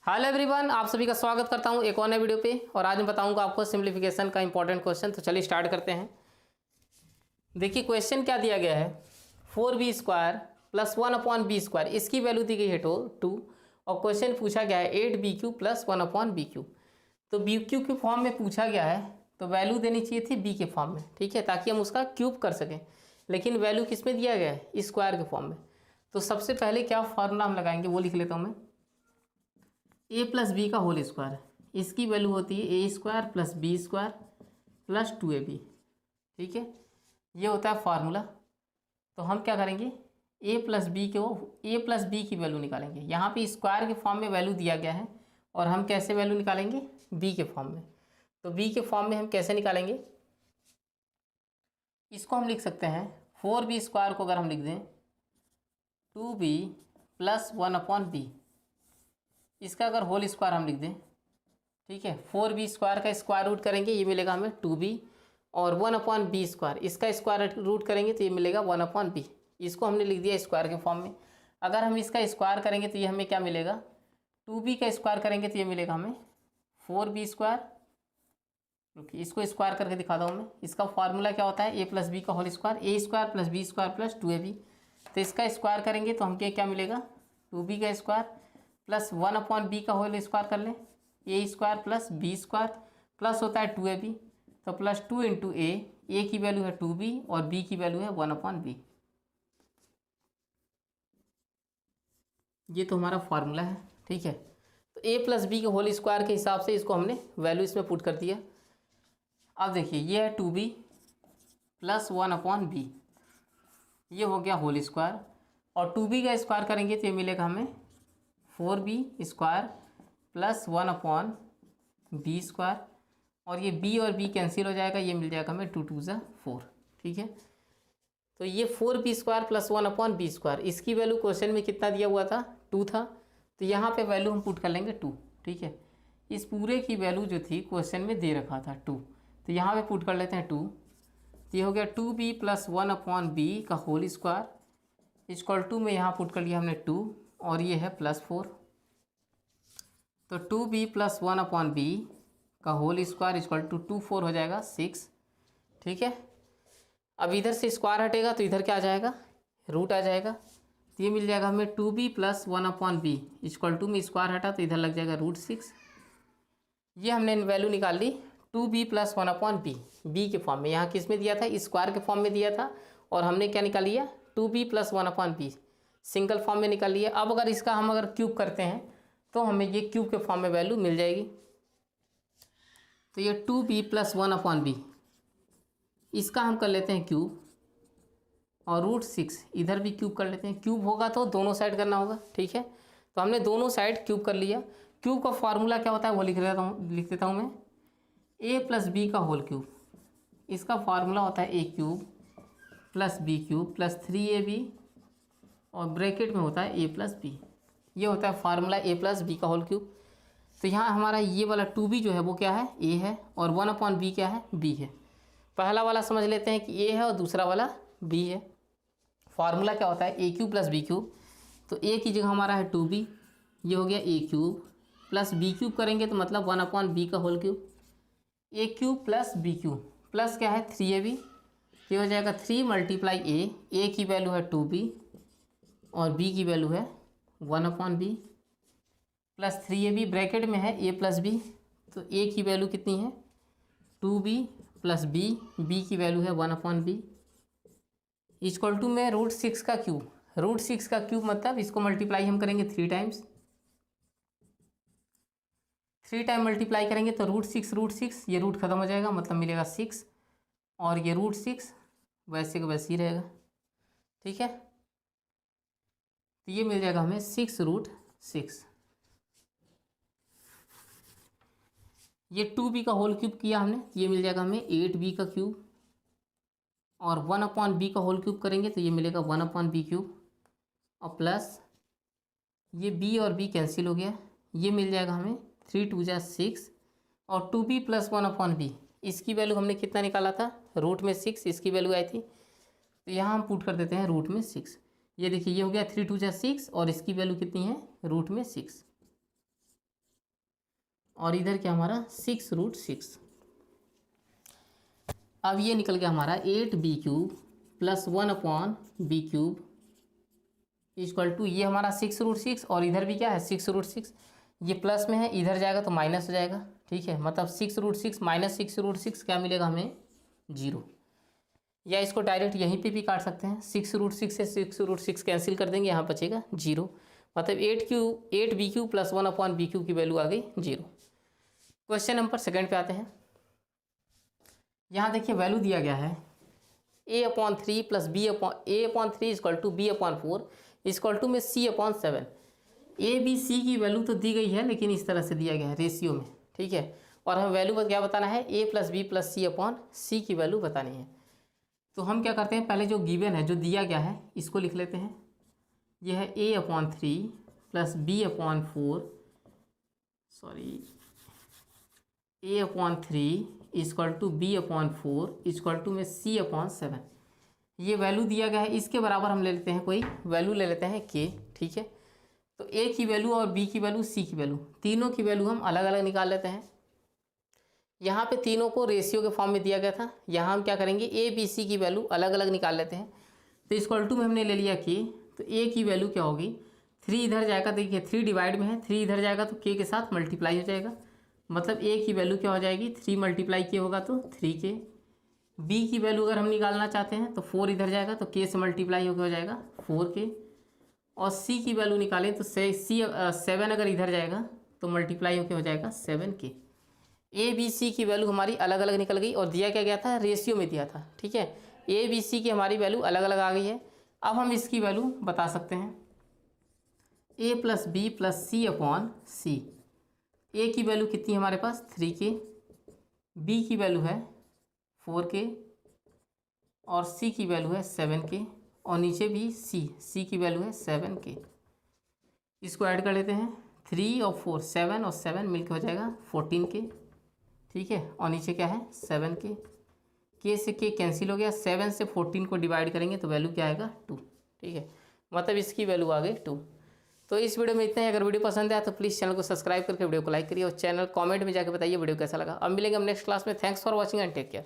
Hello everyone, आप सभी का स्वागत करता हूं एक और नए वीडियो पे। और आज मैं बताऊंगा आपको सिंप्लीफिकेशन का इंपॉर्टेंट क्वेश्चन। तो चलिए स्टार्ट करते हैं। देखिए क्वेश्चन क्या दिया गया है, 4b² प्लस 1/b²। इसकी वैल्यू दी गई है 2। और क्वेश्चन पूछा गया है 8b³ प्लस 1/b³। तो b³ के फॉर्म में पूछा गया है, तो वैल्यू देनी चाहिए थी b के फॉर्म में, ठीक है, ताकि हम उसका क्यूब कर सकें। लेकिन वैल्यू किस में दिया गया है, स्क्वायर के फॉर्म में। तो सबसे पहले क्या फॉर्मूला हम लगाएंगे वो लिख लेता हूँ मैं। a प्लस बी का होल स्क्वायर, इसकी वैल्यू होती है a² plus b² plus 2ab। ठीक है, ये होता है फार्मूला। तो हम क्या करेंगे, a प्लस बी की वैल्यू निकालेंगे। यहाँ पे स्क्वायर के फॉर्म में वैल्यू दिया गया है, और हम कैसे वैल्यू निकालेंगे, b के फॉर्म में। तो b के फॉर्म में हम कैसे निकालेंगे, इसको हम लिख सकते हैं 4b² को अगर हम लिख दें 2b प्लस 1/b, इसका अगर होल स्क्वायर हम लिख दें, ठीक है, 4b² का स्क्वायर रूट करेंगे, ये मिलेगा हमें 2b। और 1/b², इसका स्क्वायर रूट करेंगे तो ये मिलेगा 1/b। इसको हमने लिख दिया स्क्वायर के फॉर्म में। अगर हम इसका स्क्वायर करेंगे तो ये हमें क्या मिलेगा, 2b का स्क्वायर करेंगे तो ये मिलेगा हमें 4b²। रुकिए, इसको स्क्वायर करके दिखाता हूँ मैं। इसका फार्मूला क्या होता है, a प्लस बी का whole square, a² plus b² plus 2ab। तो इसका स्क्वायर करेंगे तो हमको क्या मिलेगा, 2b का स्क्वायर प्लस 1/b का होल स्क्वायर कर लें, a² प्लस b² प्लस होता है 2ab। तो प्लस 2 इंटू a की वैल्यू है 2b और b की वैल्यू है 1/b। ये तो हमारा फार्मूला है, ठीक है। तो a प्लस बी के होल स्क्वायर के हिसाब से इसको हमने वैल्यू इसमें पुट कर दिया। अब देखिए ये है 2b प्लस 1/b, ये हो गया होल स्क्वायर। और 2b का स्क्वायर करेंगे तो ये मिलेगा हमें 4b² प्लस 1/b²। और ये b और b कैंसिल हो जाएगा, ये मिल जाएगा हमें 2 2 4। ठीक है, तो ये 4b² प्लस 1/b², इसकी वैल्यू क्वेश्चन में कितना दिया हुआ था, 2 था। तो यहाँ पे वैल्यू हम पुट कर लेंगे 2। ठीक है, इस पूरे की वैल्यू जो थी क्वेश्चन में दे रखा था 2, तो यहाँ पे पुट कर लेते हैं 2। तो ये हो गया 2b प्लस 1/b का होल स्क्वायर इक्वल टू में यहाँ पुट कर लिया हमने 2, और ये है प्लस 4। तो 2b प्लस 1/b का होल स्क्वायर इक्वल टू 2 4 हो जाएगा 6। ठीक है, अब इधर से स्क्वायर हटेगा तो इधर क्या आ जाएगा, रूट आ जाएगा। तो ये मिल जाएगा हमें 2b plus 1/b equal to में स्क्वायर हटा तो इधर लग जाएगा √6। ये हमने वैल्यू निकाल ली 2b प्लस 1/b, b के फॉर्म में। यहाँ किस में दिया था, स्क्वायर के फॉर्म में दिया था, और हमने क्या निकाल लिया 2b plus 1/b single form में निकाल लिया। अब अगर इसका हम अगर क्यूब करते हैं तो हमें ये क्यूब के फॉर्म में वैल्यू मिल जाएगी। तो ये 2b प्लस 1/b, इसका हम कर लेते हैं क्यूब, और √6 इधर भी क्यूब कर लेते हैं। क्यूब होगा तो दोनों साइड करना होगा, ठीक है। तो हमने दोनों साइड क्यूब कर लिया। क्यूब का फार्मूला क्या होता है वो लिख देता हूँ मैं, a प्लस बी का होल क्यूब, इसका फार्मूला होता है a³ plus b³ plus 3ab, और ब्रैकेट में होता है a प्लस बी। ये होता है फार्मूला a प्लस बी का होल क्यूब। तो यहाँ हमारा ये वाला 2b जो है वो क्या है, a है, और 1/b क्या है, b है। पहला वाला समझ लेते हैं कि a है और दूसरा वाला b है। फार्मूला क्या होता है, a³ प्लस b³। तो a की जगह हमारा है 2b, ये हो गया a³ प्लस b³ करेंगे तो मतलब 1/b का whole cube, a³ plus b³ plus क्या है 3ab। ये हो जाएगा 3 मल्टीप्लाई a की वैल्यू है 2b और b की वैल्यू है 1/b प्लस 3ab, ब्रैकेट में है a प्लस b। तो a की वैल्यू कितनी है 2b प्लस b की वैल्यू है 1/b इक्वल टू में √6 का क्यूब। √6 का क्यूब मतलब इसको मल्टीप्लाई हम करेंगे 3 टाइम्स, 3 टाइम मल्टीप्लाई करेंगे तो √6 ये रूट खत्म हो जाएगा, मतलब मिलेगा 6, और ये √6 वैसे का वैसे ही रहेगा। ठीक है, तो ये मिल जाएगा हमें 6√6। ये 2b का होल क्यूब किया हमने, ये मिल जाएगा हमें 8b का क्यूब, और 1/b का होल क्यूब करेंगे तो ये मिलेगा 1/b³, और प्लस ये b और b कैंसिल हो गया, ये मिल जाएगा हमें 3 2 6, और 2b प्लस 1/b, इसकी वैल्यू हमने कितना निकाला था, रूट में 6 इसकी वैल्यू आई थी। तो यहाँ हम पुट कर देते हैं रूट में 6। ये देखिए ये हो गया 3 2 6, और इसकी वैल्यू कितनी है, रूट में 6। और इधर क्या हमारा 6√6। अब ये निकल गया हमारा 8b³ + 1/b³ इक्वल टू, ये हमारा 6√6 और इधर भी क्या है 6√6। ये प्लस में है, इधर जाएगा तो माइनस हो जाएगा, ठीक है। मतलब 6√6 माइनस 6√6 क्या मिलेगा हमें 0। या इसको डायरेक्ट यहीं पे भी काट सकते हैं, 6√6 से 6√6 कैंसिल कर देंगे, यहाँ बचेगा 0। मतलब 8b³ + 1/b³ की वैल्यू आ गई 0। क्वेश्चन नंबर 2 पे आते हैं। यहाँ देखिए वैल्यू दिया गया है a/3 + a/3 = b/4 equal to में c/7। ए बी सी की वैल्यू तो दी गई है, लेकिन इस तरह से दिया गया है रेशियो में, ठीक है। और हमें वैल्यू पर क्या बताना है, a + b + c/c की वैल्यू बतानी है। तो हम क्या करते हैं, पहले जो गिवन है, जो दिया गया है, इसको लिख लेते हैं। यह है a/3 + b/4 a/3 equal to b/4 equal to में c/7। ये वैल्यू दिया गया है, इसके बराबर हम ले लेते हैं, कोई वैल्यू ले लेते हैं k, ठीक है। तो a की वैल्यू और b की वैल्यू, c की वैल्यू, तीनों की वैल्यू हम अलग अलग निकाल लेते हैं। यहाँ पे तीनों को रेशियो के फॉर्म में दिया गया था, यहाँ हम क्या करेंगे a b c की वैल्यू अलग अलग निकाल लेते हैं। तो इक्वल टू में हमने ले लिया k, तो a की वैल्यू क्या होगी, 3 इधर जाएगा, देखिए 3 डिवाइड में है, 3 इधर जाएगा तो k के साथ मल्टीप्लाई हो जाएगा। मतलब a की वैल्यू क्या हो जाएगी, 3 × k होगा तो 3k। b की वैल्यू अगर हम निकालना चाहते हैं तो 4 इधर जाएगा तो k से मल्टीप्लाई होकर हो जाएगा 4k। और c की वैल्यू निकालें तो 7 अगर इधर जाएगा तो मल्टीप्लाई होकर हो जाएगा 7k। a b c की वैल्यू हमारी अलग अलग निकल गई, और दिया क्या गया था, रेशियो में दिया था, ठीक है। a b c की हमारी वैल्यू अलग अलग आ गई है। अब हम इसकी वैल्यू बता सकते हैं, a + b + c/c। a की वैल्यू कितनी है हमारे पास 3k, b की वैल्यू है 4k और c की वैल्यू है 7k, और नीचे भी c की वैल्यू है 7k। इसको ऐड कर लेते हैं, 3 और 4 7 और 7 मिलकर हो जाएगा 14k, ठीक है। और नीचे क्या है 7k, k से k कैंसिल हो गया, 7 से 14 को डिवाइड करेंगे तो वैल्यू क्या आएगा 2, ठीक है। मतलब इसकी वैल्यू आ गई 2। तो इस वीडियो में इतना ही। अगर वीडियो पसंद आया तो प्लीज़ चैनल को सब्सक्राइब करके वीडियो को लाइक करिए, और चैनल कमेंट में जाकर बताइए वीडियो कैसा लगा। अब मिलेंगे हम नेक्स्ट क्लास में। Thanks for watching and take care.